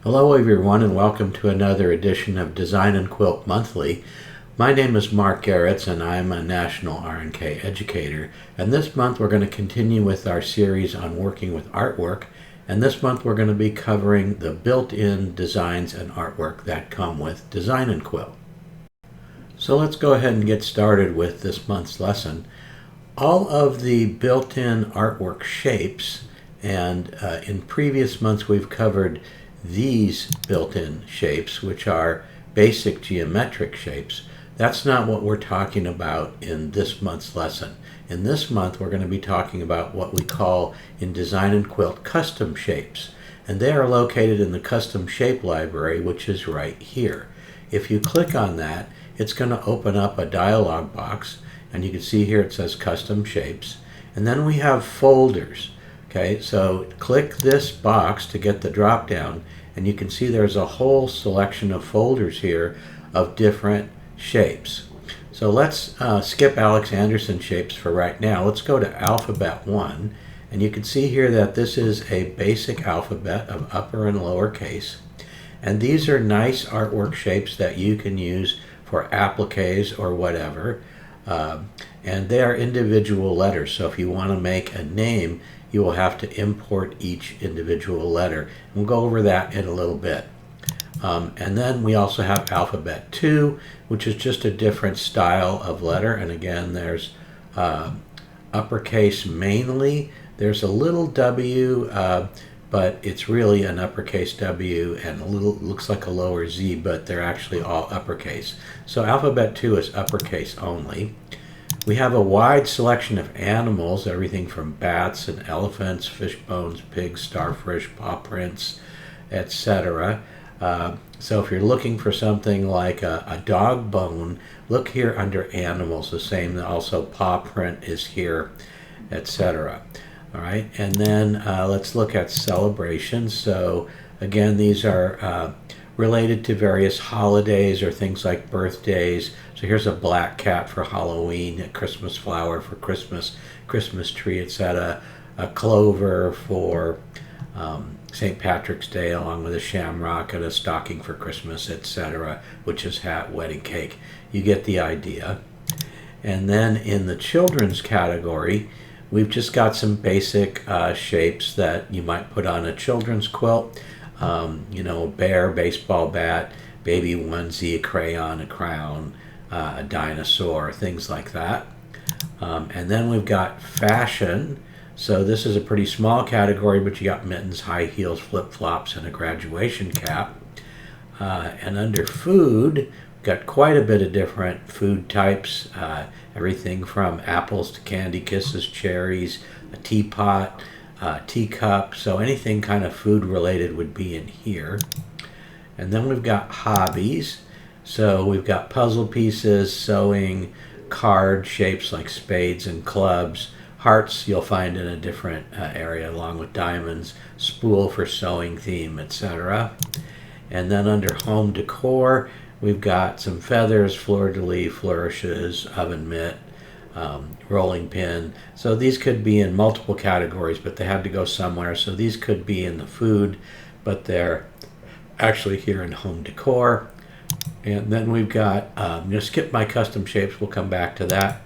Hello everyone and welcome to another edition of Design N Quilt Monthly. My name is Mark Garretts and I'm a National R&K educator, and this month we're going to continue with our series on working with artwork, and this month we're going to be covering the built-in designs and artwork that come with Design N Quilt. So let's go ahead and get started with this month's lesson. All of the built-in artwork shapes, and in previous months we've covered these built-in shapes, which are basic geometric shapes. That's not what we're talking about in this month's lesson. In this month we're going to be talking about what we call in Design N Quilt custom shapes, and they are located in the custom shape library, which is right here. If you click on that, it's going to open up a dialog box, and you can see here it says custom shapes, and then we have folders. Okay, so click this box to get the drop down, and you can see there's a whole selection of folders here of different shapes. So let's skip Alex Anderson shapes for right now. Let's go to alphabet 1, and you can see here that this is a basic alphabet of upper and lower case, and these are nice artwork shapes that you can use for appliques or whatever. And they are individual letters, so if you want to make a name, you will have to import each individual letter. We'll go over that in a little bit. And then we also have alphabet 2, which is just a different style of letter, and again there's uppercase mainly. There's a little W, but it's really an uppercase W, and a little looks like a lower Z, but they're actually all uppercase. So alphabet 2 is uppercase only. We have a wide selection of animals, everything from bats and elephants, fish bones, pigs, starfish, paw prints, etc. So if you're looking for something like a dog bone, look here under animals. The same, also paw print is here, etc. All right, and then let's look at celebrations. So again, these are related to various holidays or things like birthdays. So here's a black cat for Halloween, a Christmas flower for Christmas, Christmas tree, etc. A clover for St. Patrick's Day, along with a shamrock, and a stocking for Christmas, etc., witch's hat, wedding cake. You get the idea. And then in the children's category, we've just got some basic shapes that you might put on a children's quilt. You know, a bear, baseball bat, baby onesie, a crayon, a crown, a dinosaur, things like that. And then we've got fashion. So this is a pretty small category, but you got mittens, high heels, flip-flops, and a graduation cap. And under food, we've got quite a bit of different food types. Everything from apples to candy kisses, cherries, a teapot, teacup, so anything kind of food related would be in here. And then we've got hobbies. So we've got puzzle pieces, sewing, card shapes like spades and clubs, hearts you'll find in a different area along with diamonds, spool for sewing theme, etc. And then under home decor, we've got some feathers, fleur-de-lis, flourishes, oven mitt, rolling pin. So these could be in multiple categories, but they had to go somewhere. So these could be in the food, but they're actually here in home decor. And then we've got, I'm going to skip my custom shapes, we'll come back to that.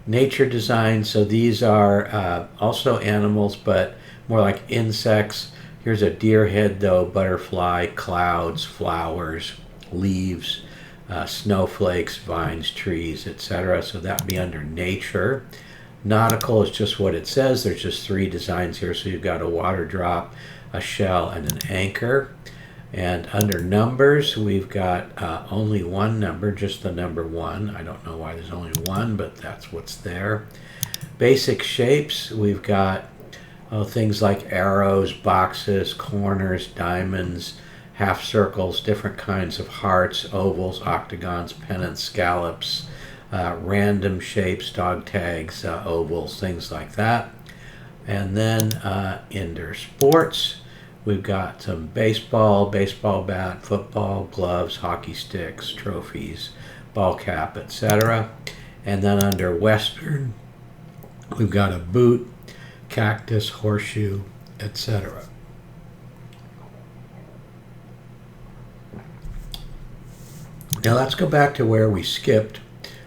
Nature design, so these are also animals, but more like insects. Here's a deer head though, butterfly, clouds, flowers, leaves, snowflakes, vines, trees, etc. So that would be under nature. Nautical is just what it says. There's just 3 designs here. So you've got a water drop, a shell, and an anchor. And under numbers, we've got only one number, just the number 1. I don't know why there's only one, but that's what's there. Basic shapes, we've got things like arrows, boxes, corners, diamonds, half circles, different kinds of hearts, ovals, octagons, pennants, scallops, random shapes, dog tags, ovals, things like that. And then indoor sports, we've got some baseball, baseball bat, football, gloves, hockey sticks, trophies, ball cap, etc. And then under western, we've got a boot, cactus, horseshoe, etc. Now let's go back to where we skipped.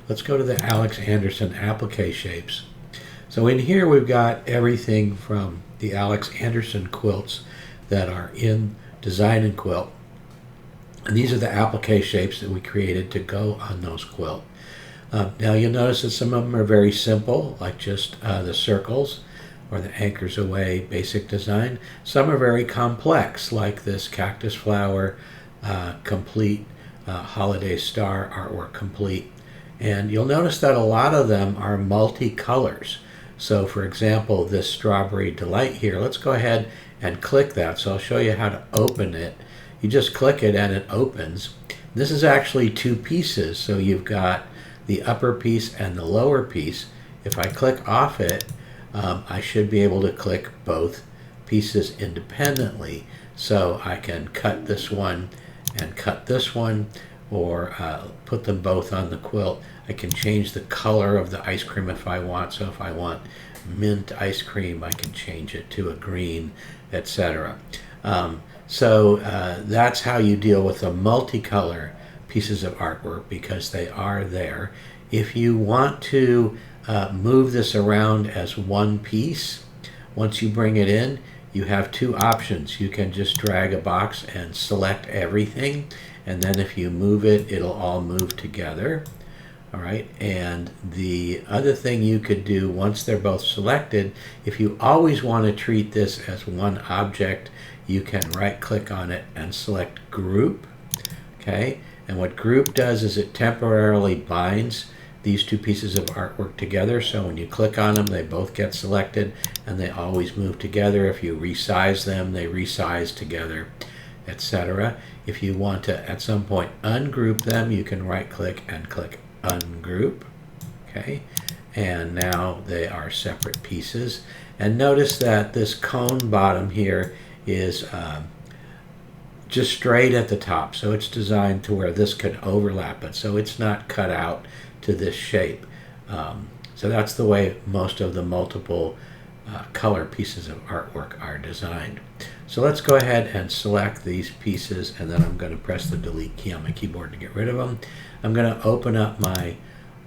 Let's go to the Alex Anderson applique shapes. So in here we've got everything from the Alex Anderson quilts that are in Design N Quilt. And these are the applique shapes that we created to go on those quilts. Now you'll notice that some of them are very simple, like just the circles or the anchors away basic design. Some are very complex, like this cactus flower complete holiday star artwork complete. And you'll notice that a lot of them are multicolors. So for example, this Strawberry Delight here, let's go ahead and click that. So I'll show you how to open it. You just click it and it opens. This is actually two pieces, so you've got the upper piece and the lower piece. If I click off it, I should be able to click both pieces independently. So I can cut this one and cut this one, or put them both on the quilt. I can change the color of the ice cream if I want. So if I want mint ice cream, I can change it to a green, etc. So that's how you deal with the multicolor pieces of artwork, because they are there. If you want to move this around as one piece, once you bring it in, you have two options. You can just drag a box and select everything, and then if you move it, it'll all move together. All right, and the other thing you could do once they're both selected, if you always want to treat this as one object, you can right click on it and select group. Okay, and what group does is it temporarily binds these two pieces of artwork together. So when you click on them, they both get selected and they always move together. If you resize them, they resize together, etc. If you want to at some point ungroup them, you can right click and click ungroup. Okay, and now they are separate pieces. And notice that this cone bottom here is just straight at the top, so it's designed to where this could overlap it, so it's not cut out to this shape. So that's the way most of the multiple color pieces of artwork are designed. So let's go ahead and select these pieces, and then I'm going to press the delete key on my keyboard to get rid of them. I'm going to open up my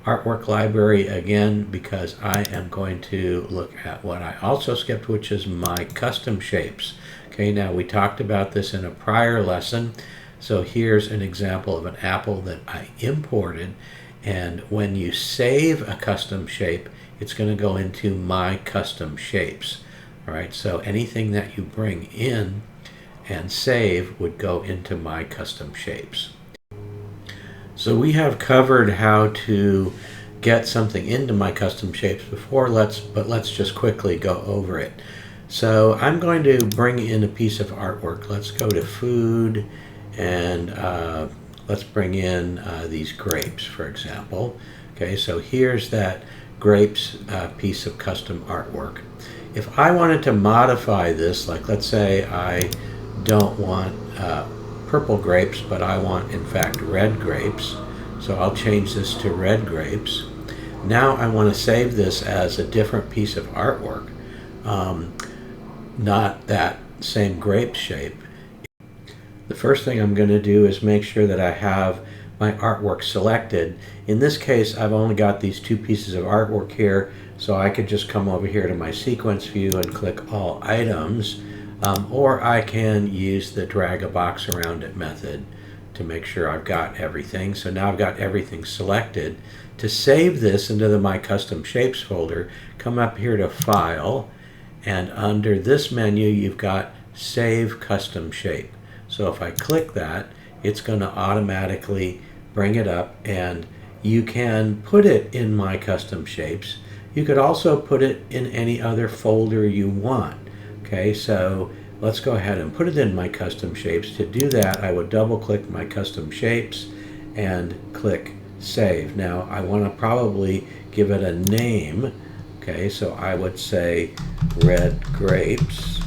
artwork library again, because I am going to look at what I also skipped, which is my custom shapes. Okay, now we talked about this in a prior lesson. So here's an example of an apple that I imported, and when you save a custom shape, it's going to go into my custom shapes. All right, so anything that you bring in and save would go into my custom shapes. So we have covered how to get something into my custom shapes before, but let's just quickly go over it. So I'm going to bring in a piece of artwork. Let's go to food, and let's bring in these grapes, for example. Okay, so here's that grapes piece of custom artwork. If I wanted to modify this, like let's say I don't want purple grapes, but I want in fact red grapes, so I'll change this to red grapes. Now I want to save this as a different piece of artwork, not that same grape shape. The first thing I'm going to do is make sure that I have my artwork selected. In this case, I've only got these two pieces of artwork here, so I could just come over here to my sequence view and click all items, or I can use the drag a box around it method to make sure I've got everything. So now I've got everything selected. To save this into the My Custom Shapes folder, come up here to File, and under this menu you've got Save Custom Shape. So if I click that, it's going to automatically bring it up, and you can put it in My Custom Shapes. You could also put it in any other folder you want. Okay, so let's go ahead and put it in My Custom Shapes. To do that, I would double click My Custom Shapes and click Save. Now I want to probably give it a name. Okay, so I would say red grapes,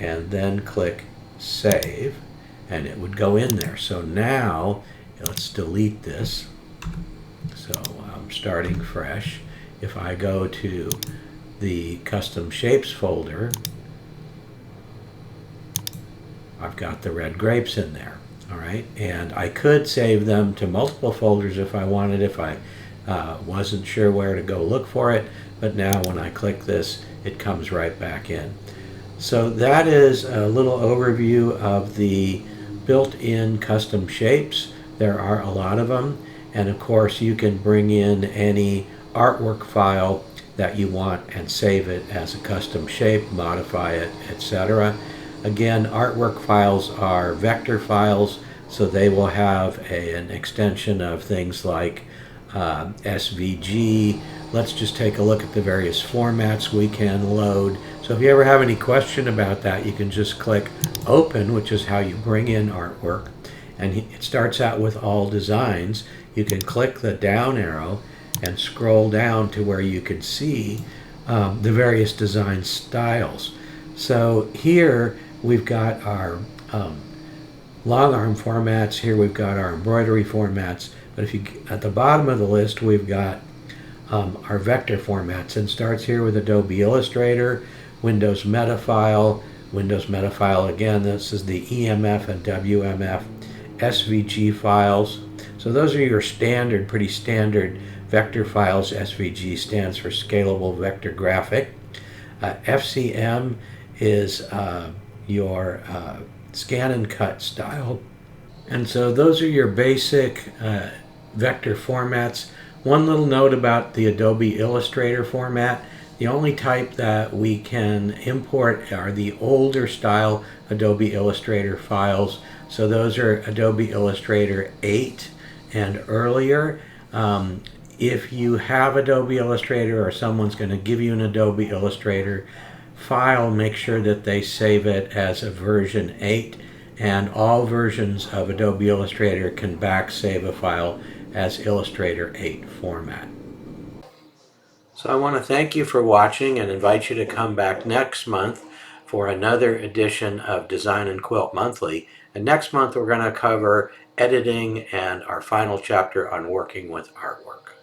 and then click Save, and it would go in there. So now let's delete this. So I'm starting fresh. If I go to the Custom Shapes folder, I've got the red grapes in there. All right, and I could save them to multiple folders if I wanted, if I wasn't sure where to go look for it, but now when I click this, it comes right back in. So that is a little overview of the built-in custom shapes. There are a lot of them, and of course you can bring in any artwork file that you want and save it as a custom shape, modify it, etc. Again, artwork files are vector files, so they will have an extension of things like SVG. Let's just take a look at the various formats we can load. So if you ever have any question about that, you can just click Open, which is how you bring in artwork. And it starts out with all designs. You can click the down arrow and scroll down to where you can see the various design styles. So here we've got our long arm formats. Here we've got our embroidery formats. But if you at the bottom of the list, we've got our vector formats, and starts here with Adobe Illustrator, Windows Metafile, again, this is the EMF and WMF, SVG files. So those are your standard, pretty standard vector files. SVG stands for Scalable Vector Graphic. FCM is your scan and cut style. And so those are your basic vector formats. One little note about the Adobe Illustrator format. The only type that we can import are the older style Adobe Illustrator files. So those are Adobe Illustrator 8 and earlier. If you have Adobe Illustrator or someone's going to give you an Adobe Illustrator file, make sure that they save it as a version 8. And all versions of Adobe Illustrator can back save a file as Illustrator 8 format. So I want to thank you for watching and invite you to come back next month for another edition of Design and Quilt Monthly. And next month we're going to cover editing and our final chapter on working with artwork.